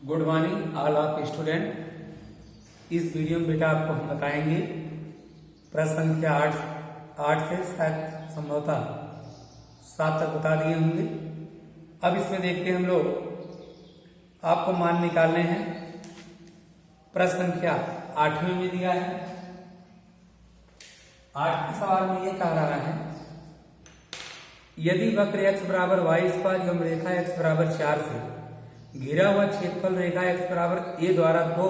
Good morning all of student. इस video में बेटा आपको हम बताएंगे प्रश्न संख्या 8 से शायद संभवतः 7 तक बता दिए होंगे। अब इसमें देखते हैं हम लोग आपको मान निकालने हैं। प्रश्न संख्या 8वें में दिया है। 8वें सवाल में यह कह रहा है यदि वक्र x बराबर वाई स्क्वायर एवं रेखा x बराबर 4 से घिरा हुआ क्षेत्रफल रेखा x बराबर a द्वारा दो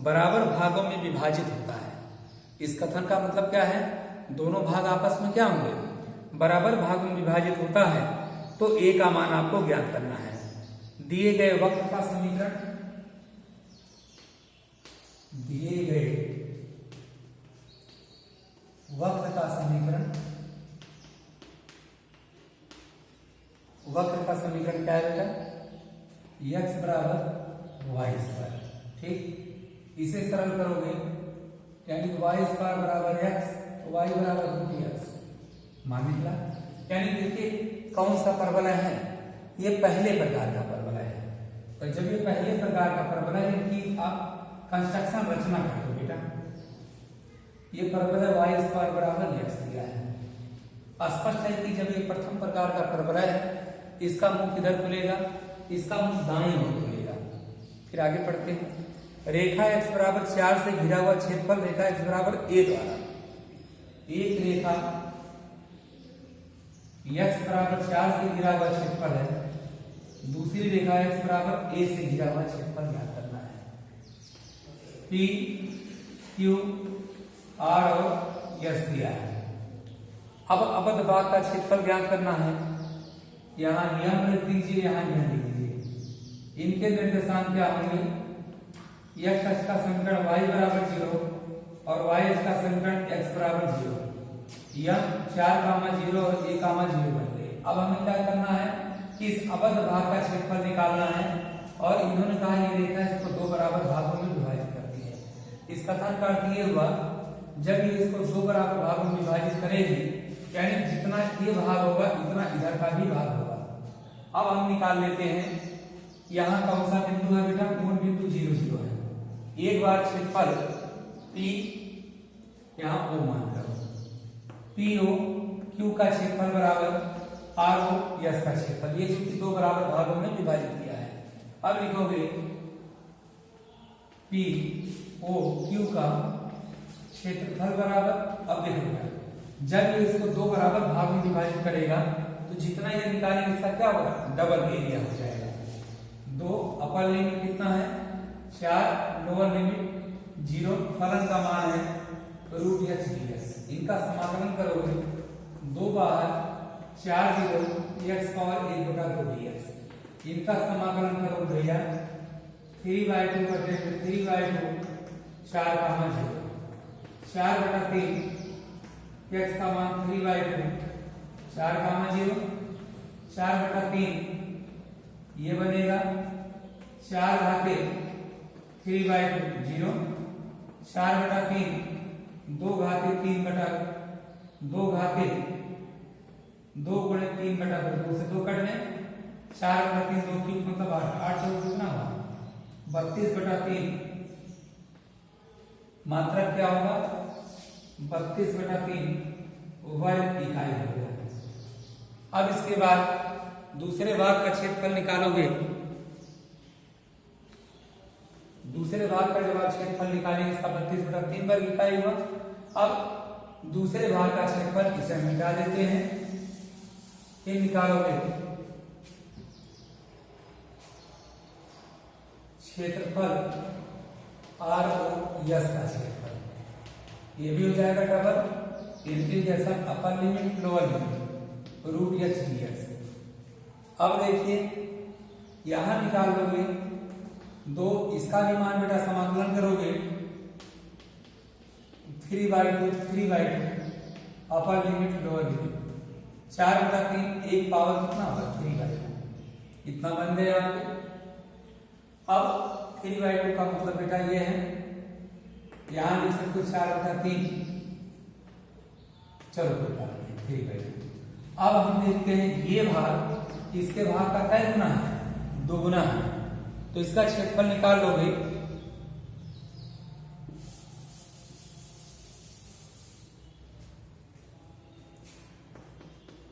बराबर भागों में विभाजित होता है। इस कथन का मतलब क्या है? दोनों भाग आपस में क्या होंगे? बराबर भागों में विभाजित होता है। तो a का मान आपको ज्ञात करना है। दिए गए वक्र का समीकरण, दिए गए वक्र का समीकरण, वक्र का समीकरण क्या है बेटा? x बराबर वाई स्क्वायर। ठीक, इसे सरल करोगे यानी कि वाई स्क्वायर बराबर x तो y बराबर रूट x मान निकला। यानी देखिए कौन सा परवलय है? ये पहले प्रकार का परवलय है। तो जब ये पहले प्रकार का परवलय है कि आप कंस्ट्रक्शन रचना करते हो बेटा, ये परवलय वाई स्क्वायर बराबर x दिया है। स्पष्ट है कि जब ये प्रथम प्रकार का परवलय है, इसका मुख किधर खुलेगा? इसका मुख दाईं ओर खुलेगा। फिर आगे पढ़ते हैं। रेखा x बराबर 4 से घिरा हुआ क्षेत्रफल रेखा x बराबर a द्वारा, एक रेखा x बराबर 4 से घिरा हुआ क्षेत्रफल है, दूसरी रेखा x बराबर a से घिरा हुआ क्षेत्रफल ज्ञात करना है। p, q, r और s दिया है। अब अबद्ध भाग का क्षेत्रफल ज्ञात करना है। यहाँ यह लिख दीजिए, यहाँ यह लिख दीजिए। इनके निर्देशांक क्या होंगे? x अक्ष का समीकरण y बराबर 0 और y अक्ष का समीकरण x बराबर 0। यह 4, 0 और a, 0 बन गए। अब हमें क्या करना है कि इस अबद्ध भाग का क्षेत्रफल निकालना है। और इन्होंने कहा ये रेखा इसको दो बराबर भागों में विभाजित करती है। इस कथन का अर्थ ये हुआ जब ये इसको दो बराबर भागों में विभाजित करेगी, यानी जितना ये भाग होगा उतना इधर का भी भाग होगा। अब हम निकाल लेते हैं यहाँ कौन सा बिंदु है बेटा? मूल बिंदु 0, 0 है। एक बार क्षेत्रफल P यहाँ O मान करो, PO Q का क्षेत्रफल बराबर RO S का क्षेत्रफल, ये चूंकि दो बराबर भागों में विभाजित किया है। अब लिखोगे PO Q का क्षेत्रफल बराबर, अब देखोगे जब ये इसको दो बराबर भाग में विभाजित करेगा तो जितना ये निकालेंगे इसका क्या होगा? डबल एरिया हो जाएगा। 2 अपर लिमिट कितना है? 4, लोअर लिमिट 0, फलन का मान है रूट x dx। इनका समाकलन करोगे 2 बाहर 4 0 x पावर 1/2 dx। इनका समाकलन करोगे भैया 3/2 बटे 3/2 4 का 0, 4/3 x का मान 3/2 4 का 0, 4/3 ये बनेगा 4 घाते 3/2 0, 4/3 2 घाते 3/2 घाते 2 गुणे 3/2 से 2 कट में 4/3 2 की मतलब 8 से कितना हुआ? 32/3। मात्रक क्या होगा? 32/3 वर्ग इकाई हो गया। अब इसके बाद दूसरे भाग का क्षेत्रफल निकालोगे। दूसरे भाग का जब आप क्षेत्रफल निकालेंगे इसका 32/3 वर्ग इकाई हुआ। अब दूसरे भाग का क्षेत्रफल इसे मिटा देते हैं। ये निकालोगे क्षेत्रफल ROS का क्षेत्रफल, ये भी हो जाएगा double integration upper limit lower limit root x dx। अब देखिए यहां निकाल लोगे 2, इसका भी मान बेटा समाकलन करोगे 3/2 अपर लिमिट लोअर लिमिट 4/3 एक पावर कितना होगा? 3/2 इतना बन गया आपके। अब 3/2 का मतलब बेटा ये है, यहां लिख सकते 4/3, चलो बेटा 3/2। अब हम देखते हैं ये भाग इसके भाग का क्या गुना है? 2 गुना है। तो इसका क्षेत्रफल निकाल लोगे।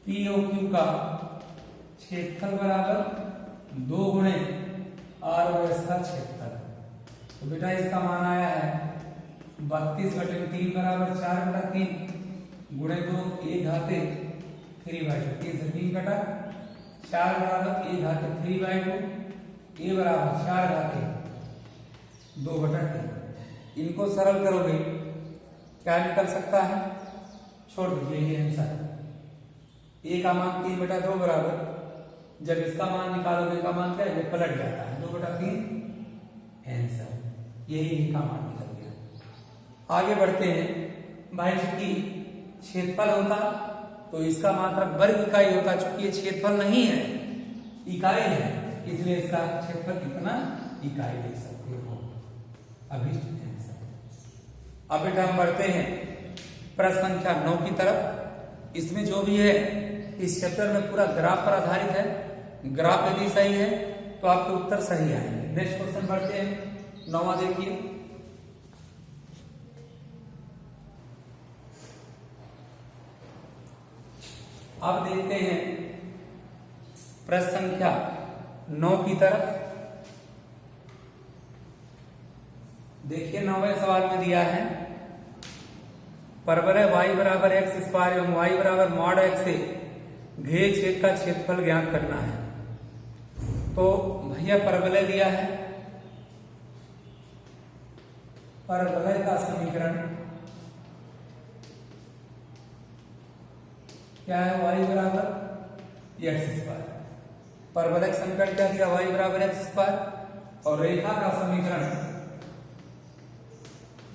POQ का क्षेत्रफल बराबर 2 गुणे ROS का क्षेत्रफल। तो बेटा इसका मान आया है 32/3 बराबर 4/3 गुणे 2 1 घाते 3/2। 3 से 3 कटा, 4 बराबर 1 घाते 3/2, a बराबर 4 घाते 2/3। इनको सरल करोगे क्या निकल सकता है, छोड़ दीजिए ये आंसर। a का मान 3/2 बराबर, जब इसका मान निकालोगे का मान क्या है, ये पलट जाता है 2/3 आंसर। यही का मान निकल गया। आगे बढ़ते हैं भाई, चूंकि क्षेत्रफल होता तो इसका मात्रक वर्ग इकाई होता, चूंकि ये क्षेत्रफल नहीं है इकाई है, इसलिए इसका क्षेत्रफल कितना इकाई लिख सकते हो। अभिष्ट आंसर। अब बेटा हम बढ़ते हैं प्रश्न संख्या 9 की तरफ। इसमें जो भी है इस चैप्टर में पूरा ग्राफ पर आधारित है। ग्राफ यदि सही है तो आपके उत्तर सही आएंगे। नेक्स्ट क्वेश्चन बढ़ते हैं 9वां देखिए। अब देखते हैं प्रश्न संख्या 9 की तरफ। देखिए 9वें सवाल में दिया है परवलय y बराबर एक्स स्क्वायर एवं y बराबर मॉड x से घेरे छेद का क्षेत्रफल ज्ञात करना है। तो भैया परवलय दिया है, परवलय का समीकरण क्या है, y बराबर एक्स स्क्वायर। परवलय का समीकरण क्या दिया, y बराबर एक्स स्क्वायर। और रेखा का समीकरण,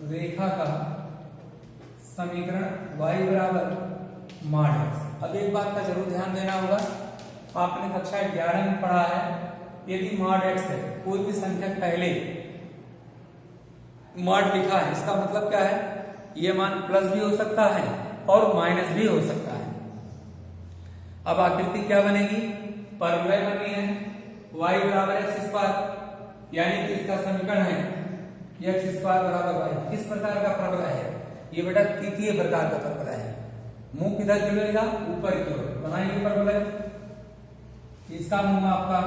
रेखा का समीकरण y बराबर मॉड x। अब एक बात का जरूर ध्यान देना होगा, आपने कक्षा 11 में पढ़ा है, यदि मॉड x है, कोई भी संख्या पहले मॉड लिखा है, इसका मतलब क्या है, ये मान प्लस भी हो सकता है और माइनस भी हो सकता है। अब आकृति क्या बनेगी, परवलय बनी है y बराबर एक्स स्क्वायर, यानी कि इसका समीकरण है एक्स स्क्वायर बराबर y। किस प्रकार का परवलय है ये बेटा, तृतीय प्रकार का परवलय है। मुंह किधर जुड़ेगा, ऊपर की ओर बनाएंगे परवलय। इसका मुंह आपका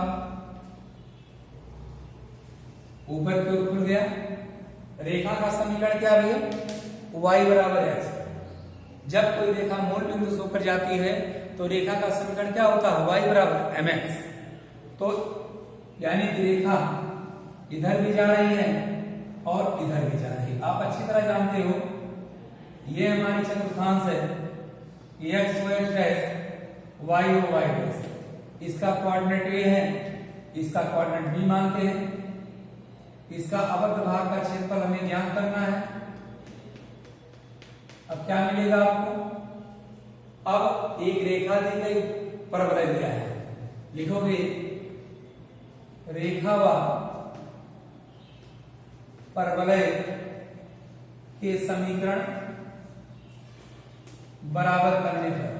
ऊपर की ओर खुल गया। रेखा का समीकरण क्या भैया, y बराबर x। जब कोई रेखा मूल बिंदु से होकर जाती है तो रेखा का समीकरण क्या होता है, y बराबर mx। तो यानी कि रेखा इधर भी जा रही है और इधर भी जा रही है। आप अच्छी तरह जानते हो ये हमारी चतुर्थांश है, x o x dash y o y dash. इसका कोऑर्डिनेट a है, इसका कोऑर्डिनेट b मानते हैं। इसका अबद्ध भाग का क्षेत्रफल हमें ज्ञात करना है। अब क्या मिलेगा आपको, अब एक रेखा दी गई, परवलय दिया है, लिखोगे रेखा व परवलय के समीकरण बराबर करने पर,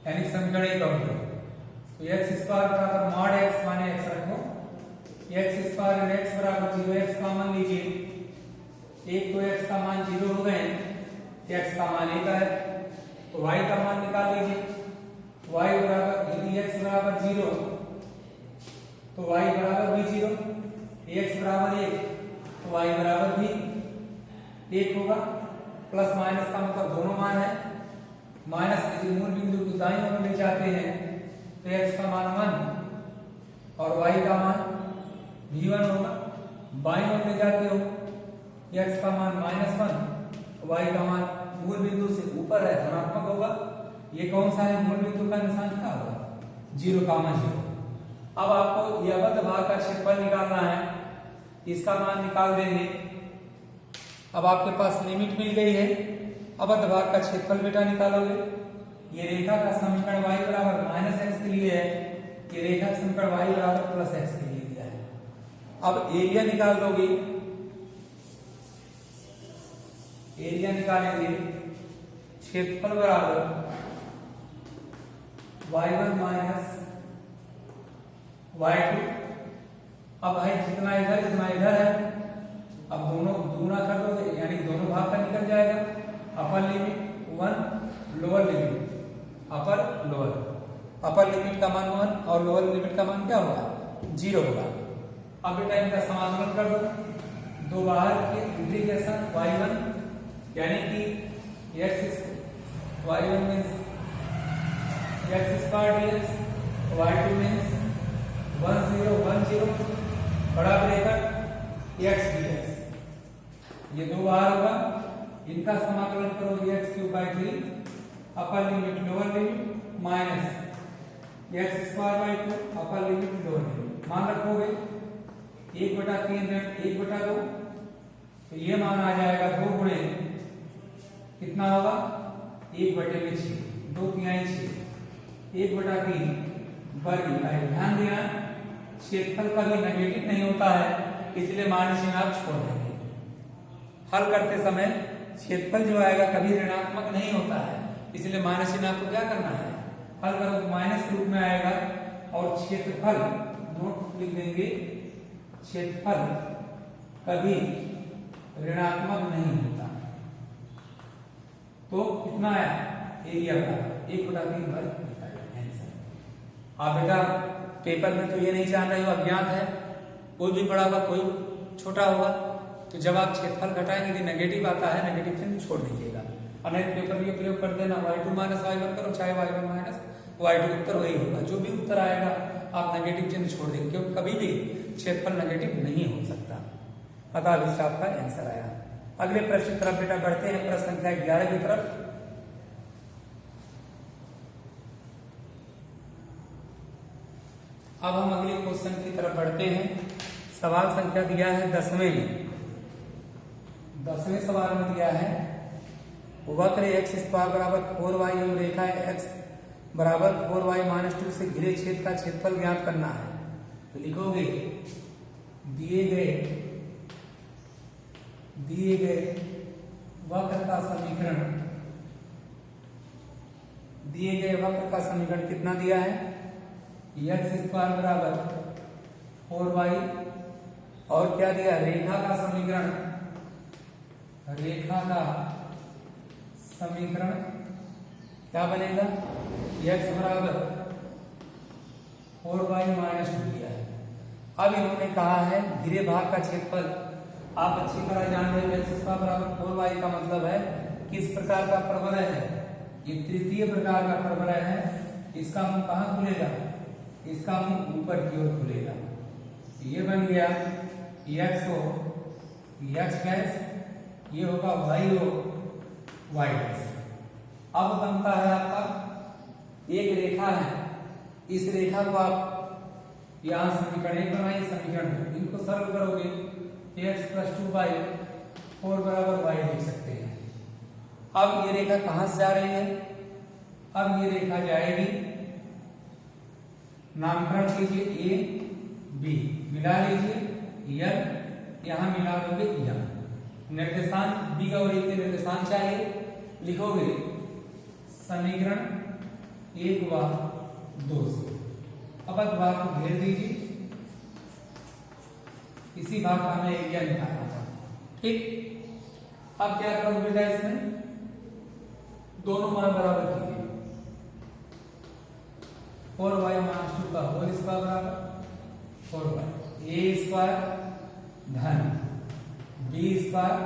यानी समीकरण एक और तो एक्स स्क्वायर बराबर मॉड एक्स, माने एक्स रखो, एक्स स्क्वायर एक्स बराबर 0, एक्स कॉमन लीजिए, एक तो एक्स का मान 0 हो गए, एक्स का मान 1 है, तो y का मान निकाल लीजिए। y बराबर, यदि x बराबर 0 तो y बराबर भी 0, x बराबर 1 तो y बराबर भी 1 होगा। प्लस माइनस का मतलब दोनों मान है। माइनस यदि मूल बिंदु को दाईं ओर ले जाते हैं तो x का मान 1 और y का मान भी 1 होगा। बाईं ओर ले जाते हो x का मान -1, y का मान मूल बिंदु से ऊपर है, धनात्मक होगा। ये कौन सा है, मूल बिंदु का निशान क्या होगा, 0,0। अब आपको यह अबद्ध भाग का क्षेत्रफल निकालना है, इसका मान निकाल देंगे। अब आपके पास लिमिट मिल गई है, अबद्ध भाग का क्षेत्रफल बेटा निकालोगे। ये रेखा का समीकरण y बराबर -x के लिए है, ये रेखा का समीकरण y बराबर +x के लिए दिया है। अब एरिया निकाल दोगे, एरिया निकालेंगे, क्षेत्रफल बराबर y1 - y2 अब भाई जितना इधर है, अब दोनों दुगुना कर दो यानी दोनों भाग का निकल जाएगा। Upper limit 1, lower limit upper limit का मान 1 और लोअर लिमिट का मान क्या होगा 0 होगा। अब बेटा इनका समाकलन कर दो, दो बाहर के इंटीग्रेशन y1 यानी कि y1 means x square dx, y2 means 1 0 1 0 बड़ा ब्रैकेट x dx, ये दो बार होगा, इनका समाकलन करो x³ 3 अपर limit lower limit minus x² 2 अपर लिमिट लोअर लिमिट। मान रखोगे 1/3 1/2, तो ये मान आ जाएगा 2 गुणे कितना होगा 1/6, 2/3 6, 1/3 वर्ग। ध्यान देना क्षेत्रफल कभी नेगेटिव नहीं होता है, इसलिए माइनस चिन्ह आप छोड़ देंगे। हल करते समय क्षेत्रफल जो आएगा कभी ऋणात्मक नहीं होता है, इसलिए माइनस चिन्ह आपको क्या करना है, हल करो माइनस के रूप में आएगा। और क्षेत्रफल नोट लिख देंगे, क्षेत्रफल कभी ऋणात्मक नहीं होता। तो कितना आया एरिया का 1/3 वर्ग आंसर। आप बेटा पेपर में तो ये नहीं जान रहे हो, अज्ञात है, कोई भी बड़ा होगा कोई छोटा होगा, तो जब आप क्षेत्रफल घटाएंगे यदि नेगेटिव आता है नेगेटिव चिन्ह छोड़ दीजिएगा। अनेक पेपर में प्रयोग कर देना y2 माइनस y1 करो, चाहे y1 माइनस y2 उत्तर वही होगा। जो भी उत्तर आएगा आप नेगेटिव चिन्ह छोड़ देंगे, क्योंकि कभी भी क्षेत्रफल नेगेटिव नहीं हो सकता। अतः इसका आपका आंसर आया। अगले प्रश्न की तरफ बेटा बढ़ते हैं, प्रश्न संख्या 11 की तरफ। अब हम अगले क्वेश्चन की तरफ बढ़ते हैं। सवाल संख्या दिया है 10वें में। 10वें सवाल में दिया है वक्र x² बराबर 4y एवं रेखा x बराबर 4y माइनस 2 से घिरे छेद का क्षेत्रफल ज्ञात करना है। तो लिखोगे दिए गए वक्र का समीकरण कितना दिया है, x² बराबर 4y और क्या दिया, रेखा का समीकरण क्या बनेगा, x बराबर 4y माइनस 2 दिया है। अब इन्होंने कहा है घिरे भाग का क्षेत्रफल। आप अच्छी तरह जान रहे हो x² बराबर 4y का मतलब है किस प्रकार का परवलय है, ये तृतीय प्रकार का परवलय है। इसका मुंह कहाँ खुलेगा, इसका मुंह ऊपर की ओर खुलेगा। ये बन गया x हो x डैश, ये होगा y हो y डैश। अब बनता है आपका एक रेखा है, इस रेखा को आप यहां समीकरण 1 बनाइए, समीकरण 2 इनको सरल करोगे x + 2y 4 बराबर y लिख सकते हैं। अब ये रेखा कहां से जा रही है, अब ये रेखा जाएगी, नामकरण कीजिए a b, मिला लीजिए n, यहां मिला दोगे m। निर्देशांक b और a के निर्देशांक चाहिए, लिखोगे समीकरण 1 व 2 से। अब भाग को घेर दीजिए, इसी भाग का हमें एरिया निकालना था। ठीक, अब क्या करोगे बेटा, इसमें दोनों मान बराबर कीजिए। 4y माइनस 2 का होल स्क्वायर बराबर 4y, a स्क्वायर धन b स्क्वायर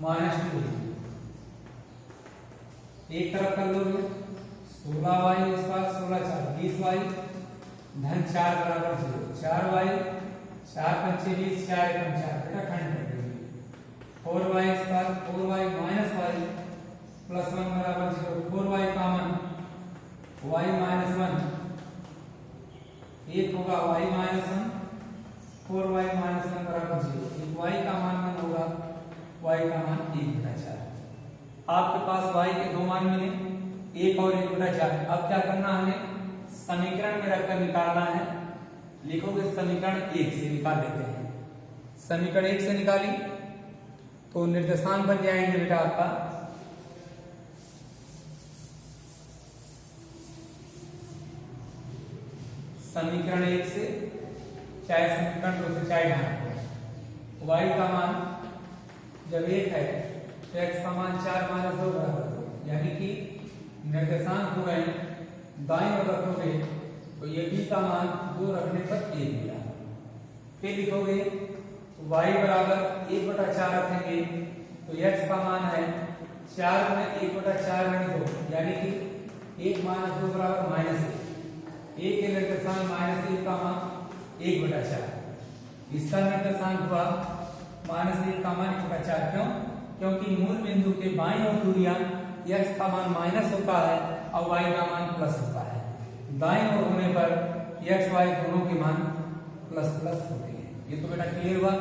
माइनस 2, एक तरफ कर लोगे 16y स्क्वायर 16 4 20y धन 4 बराबर 0, 4y 4 5 20 4 1 4 बेटा खंड कर देंगे। 4y square 4y minus y plus 1 बराबर 0, 4y कॉमन y माइनस 1 एक होगा y माइनस 1, 4y माइनस 1 बराबर 0, एक y का मान 1 होगा, y का मान 1/4। आपके पास y के दो मान मिले, 1 और 1/4। अब क्या करना, हमें समीकरण में रखकर निकालना है। लिखोगे समीकरण 1 से निकाल लेते हैं। समीकरण 1 से निकाली तो निर्देशांक बन जाएंगे बेटा आपका समीकरण 1 से चाहे समीकरण 2 से चाहे ढाल y का मान जब 1 है तो x का मान 4 माइनस 2 बराबर 2, यानी कि निर्देशांक हो गए दाएं ओर रखोगे तो ये b का मान 2 रखने पर 1 मिला। फिर लिखोगे y बराबर 1/4 रखेंगे तो x का मान है 4 में 1/4 में 2, यानी कि 1 माइनस 2 बराबर माइनस 1 के निर्देशांक माइनस 1 का मान 1/4, इसका निर्देशांक हुआ माइनस 1 का मान 1/4। क्यों? क्योंकि मूल बिंदु के बाईं ओर दूरियां x का मान माइनस होता है और y का मान प्लस होता है। दाईं ओर होने पर x y दोनों के मान प्लस प्लस होते हैं। ये तो बेटा क्लियर हुआ।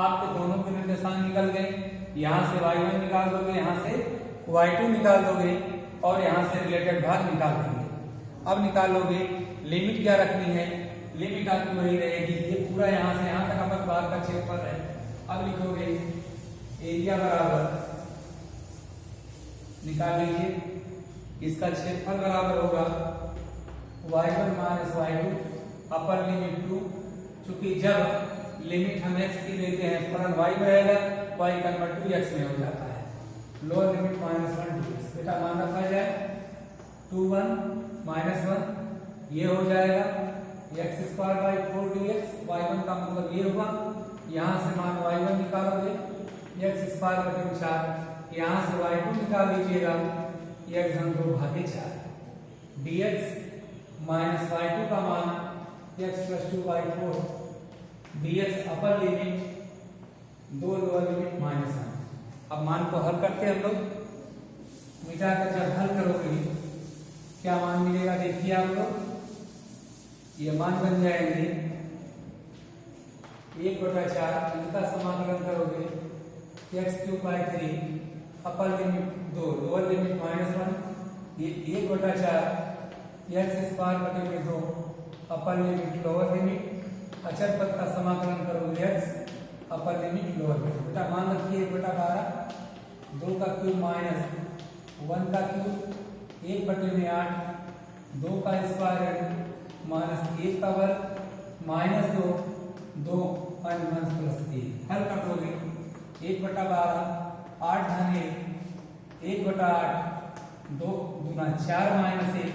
आपके दोनों के निर्देशांक निकल गए, यहाँ से y1 निकाल दोगे, यहाँ से y2 निकाल दोगे और यहाँ से रिलेटेड भाग निकाल देंगे। अब निकालोगे लिमिट क्या रखनी है, लिमिट आपकी वही रहेगी, ये पूरा यहाँ से यहाँ तक आपका भाग का क्षेत्रफल है। अब लिखोगे एरिया बराबर निकाल लीजिए, इसका क्षेत्रफल बराबर होगा y1 minus y2 upper limit 2, चूंकि जब लिमिट हम x की लेते हैं फलन y में रहेगा, y कन्वर्ट टू x में हो जाता है। Lower limit minus 1 to x, बेटा मान रखा जाए 2 1 माइनस 1 ये हो जाएगा x square by 4 dx, y1 का मतलब ये हुआ। यहाँ से मान y1 निकालोगे x स्क्वायर बटे 4, यहाँ से y2 निकाल लीजिएगा x हम 2 भागे 4 dx माइनस y2 का मान x plus 2y4 dx upper limit 2 lower limit minus 1। अब मान को हल करते हैं हम लोग, मिटा कर जब हल करोगे क्या मान मिलेगा देखिए आप लोग, ये मान बन जाएंगे 1/4, इनका समाकलन करोगे x³ 3 upper limit 2 lower limit minus 1, ये 1/4 x स्क्वायर बटे में 2 अपर लिमिट लोअर लिमिट, अचर पद का समाकलन करोगे x अपर लिमिट लोअर लिमिट। बेटा मान रखिए 1/12, 2 का क्यूब माइनस 1 का क्यूब 1/8, 2 का स्क्वायर माइनस 1 का वर्ग माइनस 2 2 1 प्लस 1। हल कर दोगे 1/12 8 धन 1/8 2 दूना 4 माइनस 1,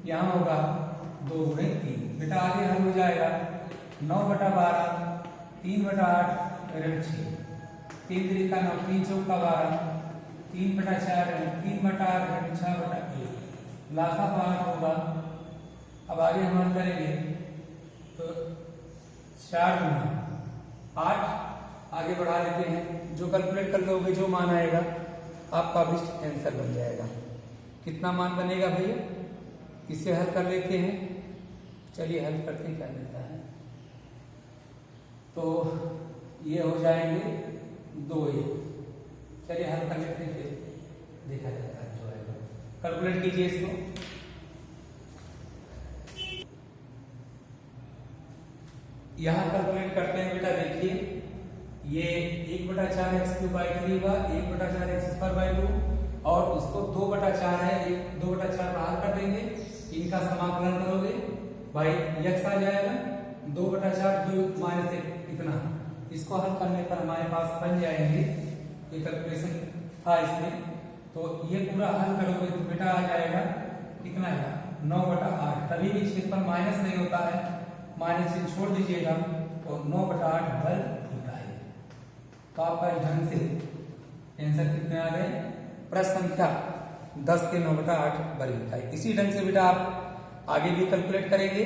यहाँ होगा 2 गुणे 3। बेटा आगे हल हो जाएगा 9/12 3/8 ऋण 6, 3 3 का 9 3 4 का 12 3/4 3/8 ऋण 6/1, लासा 5 होगा। अब आगे हम हल करेंगे तो 4 गुना 8 आगे बढ़ा लेते हैं, जो कैलकुलेट कर लोगे जो मान आएगा आपका बेस्ट आंसर बन जाएगा। कितना मान बनेगा भैया, इसे हल कर लेते हैं। चलिए हल करते क्या देता है, तो ये हो जाएंगे 2a। चलिए हल कर लेते हैं, फिर देखा जाता है जो आएगा। कैलकुलेट कीजिए इसको, यहाँ कैलकुलेट करते हैं बेटा। देखिए ये 1/4 x³ हुआ, 1/4 x² और उसको 2/4 है, 2/4 बाहर कर देंगे, इनका समाकलन करोगे भाई x आ जाएगा 2/4 2 माइनस 1 इतना। इसको हल करने पर हमारे पास बन जाएंगे, ये कैलकुलेशन था इसमें, तो ये पूरा हल करोगे तो बेटा आ जाएगा कितना है 9/8। कभी भी क्षेत्रफल माइनस नहीं होता है, माइनस से छोड़ दीजिएगा तो 9/8 वर्ग होता है। तो आपका ढंग से आंसर कितने आ गए, प्रश्न संख्या 10 के 9/8 वर्ग होता है। इसी ढंग से बेटा आप आगे भी कैलकुलेट करेंगे।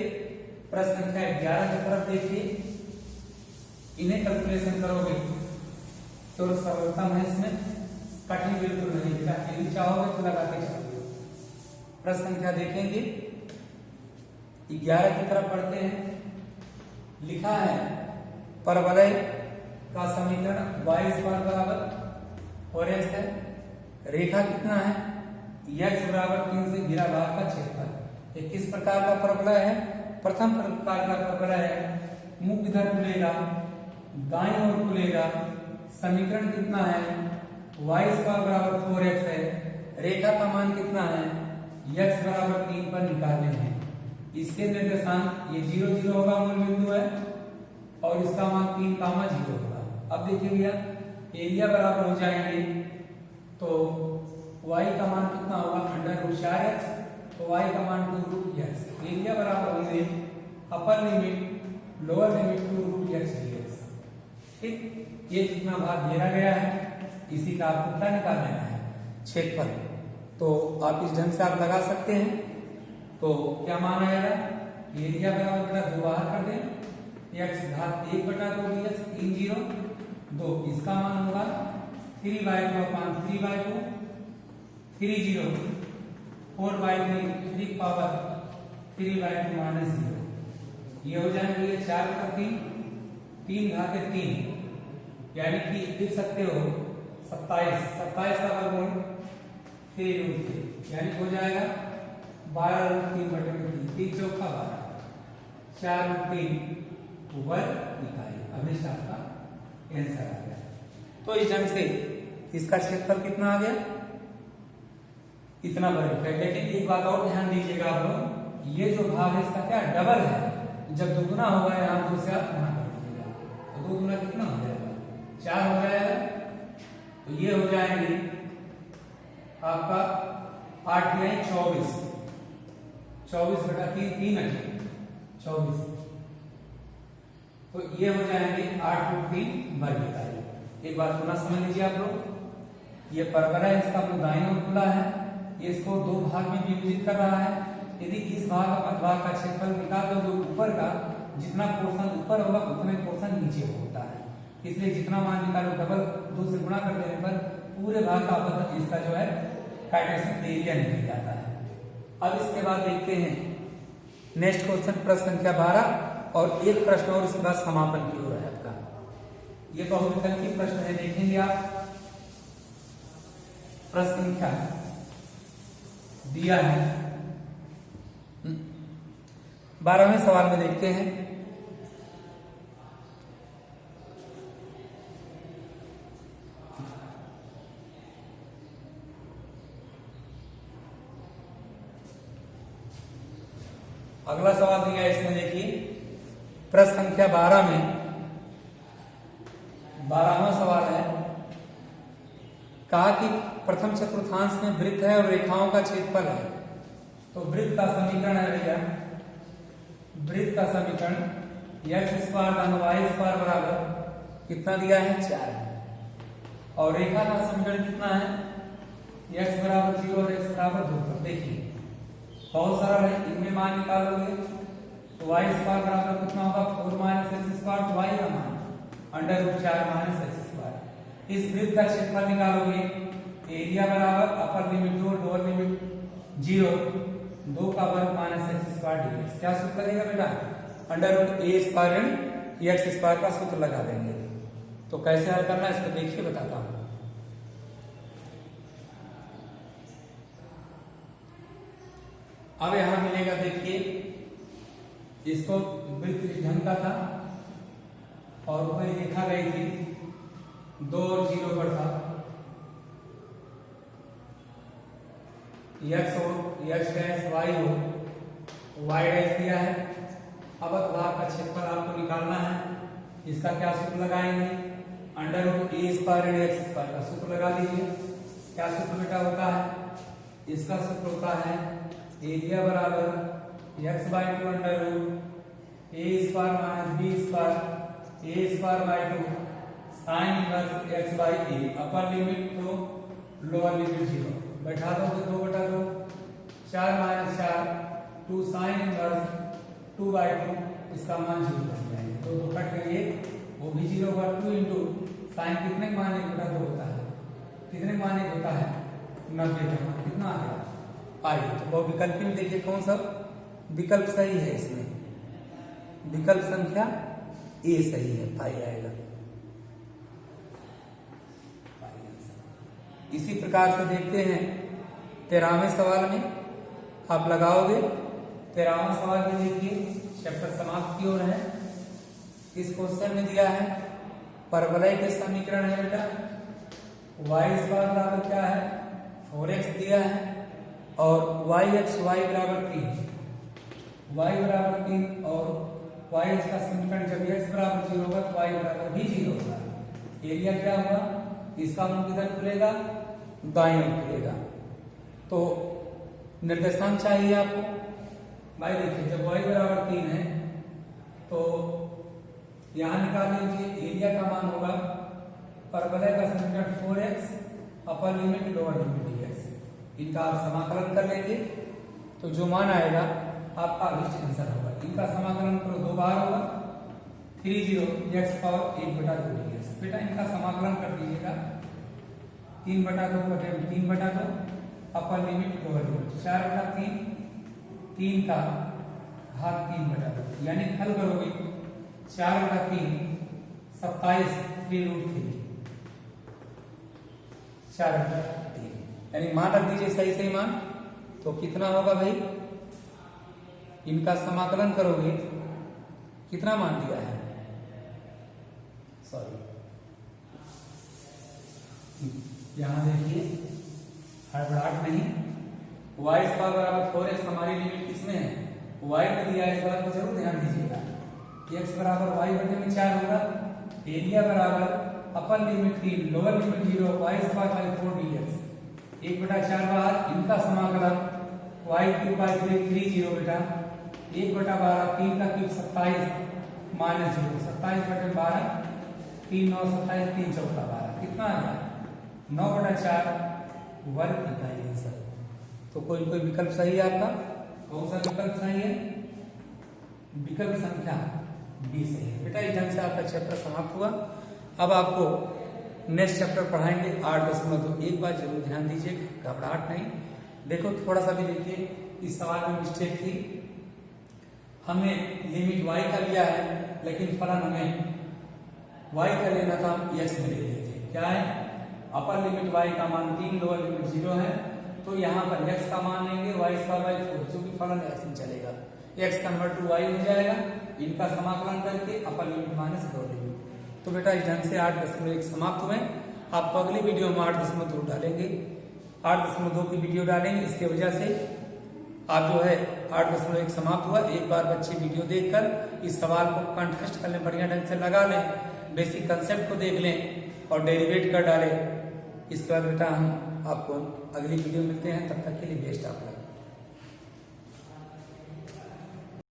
प्रश्न संख्या 11 की तरफ देखिए, इन्हें कैलकुलेशन करोगे तो सरलतम है, इसमें कठिन बिल्कुल नहीं बेटा, यदि चाहोगे तो लगा के चलोगे। प्रश्न संख्या देखेंगे 11 की तरफ पढ़ते हैं। लिखा है परवलय का समीकरण y² बराबर 4x है, रेखा कितना है x बराबर 3 से घिरा भाग का क्षेत्रफल। ये किस प्रकार का परवलय है, प्रथम प्रकार का परवलय है, मुख इधर खुलेगा दाईं ओर खुलेगा। समीकरण कितना है y² बराबर 4x है, रेखा का मान कितना है x बराबर 3 पर निकालने हैं। इसके निर्देशांक ये 0 0 होगा, मूल बिंदु है, और इसका मान 3 0 होगा। अब देखिए भैया एरिया बराबर हो जाएंगे, तो y का मान कितना होगा √4x, तो y का मान 2√x। एरिया बराबर होंगे अपर limit lower limit 2√x dx। ठीक, ये जितना भाग घेरा गया है इसी का आपको क्या निकालना है क्षेत्रफल। तो आप इस ढंग से आप लगा सकते हैं। तो क्या मान आएगा, एरिया बराबर बेटा 2 बाहर कर दें, x घात 1/2 dx 3 0 2, इसका मान होगा 3/2 अपान 3/2 3 0 4/3 3 पावर 3/2 -0। ये हो जाएंगे 4/3 3 घाते 3, यानी कि लिख सकते हो 27 का वर्गमूल 3√3, यानी हो जाएगा 12√3/3 3 चौका 12 4√3 वर्ग इकाई। अभी आपका आंसर आ गया। तो इस ढंग से इसका क्षेत्रफल कितना आ गया, इतना वर्ग। लेकिन एक बात और ध्यान दीजिएगा आप लोग, ये जो भाग है इसका क्या डबल है, जब दुगुना होगा यहाँ 2 से आप गुणा कर दीजिएगा, तो 2 गुना कितना हो जाएगा 4 हो जाएगा। तो ये हो जाएंगे आपका 8 या 24 24/3 3 है 24, तो ये हो जाएंगे 8√3 वर्ग इकाई। एक बात पुनः समझ लीजिए आप लोग, ये परवलय है, इसका अपना दाईं ओर खुला है, ये इसको 2 भाग में विभाजित कर रहा है। यदि इस भाग और भाग का क्षेत्रफल निकाल दो, तो ऊपर का जितना पोर्शन ऊपर होगा उतना पोर्शन नीचे होता है, इसलिए जितना मान निकालो डबल 2 से गुणा कर देने पर पूरे भाग का इसका जो है कार्टेशियन एरिया निकल जाता है। अब इसके बाद देखते हैं नेक्स्ट क्वेश्चन, प्रश्न संख्या 12, और एक प्रश्न और इसके बाद समापन की ओर है आपका। ये बहुविकल्पी प्रश्न है, देखेंगे आप। प्रश्न संख्या दिया है 12वें सवाल में देखते हैं। अगला सवाल दिया है, इसमें देखिए प्रश्न संख्या 12 में 12वां सवाल है, कहा कि प्रथम चतुर्थांश में वृत्त है और रेखाओं का क्षेत्रफल है। तो वृत्त का समीकरण है भैया, वृत्त का समीकरण x² y² बराबर कितना दिया है 4 है, और रेखा का समीकरण कितना है x बराबर 0 और x बराबर 2। देखिए बहुत सरल है, इनमें मान निकालोगे तो y² बराबर कितना होगा 4 - x², तो y का मान √4 - x²। इस वृत्त का क्षेत्रफल निकालोगे, एरिया बराबर अपर लिमिट 2 लोअर लिमिट 0 2 का वर्ग -x² dx। क्या सूत्र लगेगा बेटा √a² x² का सूत्र लगा देंगे। तो कैसे हल करना है इसको देखिए बताता हूं। अब यहां मिलेगा, देखिए इसको वृत्त इस ढंग का था और ऊपर रेखा गई थी 2 और 0 पर था, x हो x डैश y हो y डैश दिया है। अब भाग का क्षेत्रफल आपको निकालना है, इसका क्या सूत्र लगाएंगे √a² x² का सूत्र लगा लीजिए। क्या सूत्र बेटा होता है, इसका सूत्र होता है एरिया बराबर x/2 a² - b² sine inverse x/a। Upper limit तो लोअर लिमिट 0 बैठा दोगे 2/2 4 - 4 2 साइन इनवर्स 2/2, इसका मान 0 बन जाएगा। तो 2 कट करिए, वो भी 0 होगा। 2 इंटू साइन कितने माने बेटा 2 होता है, कितने माने होता है 90 का मान कितना आ गया पाई। तो वो विकल्प में देखिए कौन सा विकल्प सही है, इसमें विकल्प संख्या ए सही है, पाई आएगा। इसी प्रकार से देखते हैं 13वें सवाल में आप लगाओगे। 13वां सवाल में देखिए चैप्टर समाप्त की ओर है। इस क्वेश्चन में दिया है परवलय के समीकरण है बेटा, y² बराबर क्या है 4x दिया है और y(x) y बराबर 3। y बराबर 3 और y का समीकरण जब x बराबर 0 होगा तो y बराबर भी 0 होगा। एरिया क्या होगा, इसका मुंह किधर खुलेगा, दाएं ओर खुलेगा। तो निर्देशांक चाहिए आपको। भाई देखिए जब y बराबर 3 है तो यहां निकाल लीजिए, एरिया का मान होगा परवलय का समीकरण 4x अपर लिमिट लोअर लिमिट dx, इनका आप समाकलन कर लेंगे तो जो मान आएगा आपका अभिष्ट आंसर होगा। इनका समाकलन करो 2 बार होगा 30 x पावर 1/2 dx। बेटा इनका समाकलन कर दीजिएगा 3/2 बटे 3/2 अपर लिमिट लोअर लिमिट 4/3 3 का घात 3/2, यानी हल करोगे 4/3 27 3√3 4/3, यानी मान रख दीजिए सही सही मान। तो कितना होगा भाई, इनका समाकलन करोगे कितना मान दिया है, सॉरी यहां देखिए हड़बड़ाहट नहीं, y स्क्वायर बराबर 4x हमारी लिमिट किसमें है, y में दिया है, इस बात को जरूर ध्यान दीजिएगा। x बराबर y बटे में 4 होगा, एरिया बराबर upper limit 3 lower limit 0 y square by 4 dx 1/4 बाहर, इनका समाकलन y क्यूब बाय 30 बेटा 1/12 3 का क्यूब 27 माइनस 0 27/12 3 9 27 3 चौका 12 कितना आ गया 9/4 वर्ग इकाई आंसर। तो कोई विकल्प सही है आपका, कौन सा विकल्प सही है, विकल्प संख्या बी सही है। बेटा इस ढंग से आपका चैप्टर समाप्त हुआ। अब आपको नेक्स्ट चैप्टर पढ़ाएंगे 8.2। एक बार जरूर ध्यान दीजिए, घबराहट नहीं। देखो थोड़ा सा भी देखिए, इस सवाल में मिस्टेक थी, हमने लिमिट y का लिया है लेकिन फलन हमें y का लेना था, हम x में ले लिए थे। क्या है, अपर लिमिट y का मान 3 लोअर लिमिट 0 है, तो यहाँ पर x का मान लेंगे y स्क्वायर बाय 4, क्योंकि फलन x में चलेगा, x कन्वर्ट टू y हो जाएगा, इनका समाकलन करके upper limit minus lower limit. तो बेटा इस ढंग से 8.1 समाप्त हुए। आप अगली वीडियो में 8.2 डालेंगे, 8.2 की वीडियो डालेंगे। इसके वजह से आप जो है 8.1 समाप्त हुआ। एक बार बच्चे वीडियो देखकर इस सवाल को कंठस्थ कर लें, बढ़िया ढंग से लगा लें, बेसिक कंसेप्ट को देख लें और डेरिवेट कर डालें। इसके बाद बेटा हम आपको अगली वीडियो मिलते हैं, तब तक के लिए बेस्ट ऑफ लक।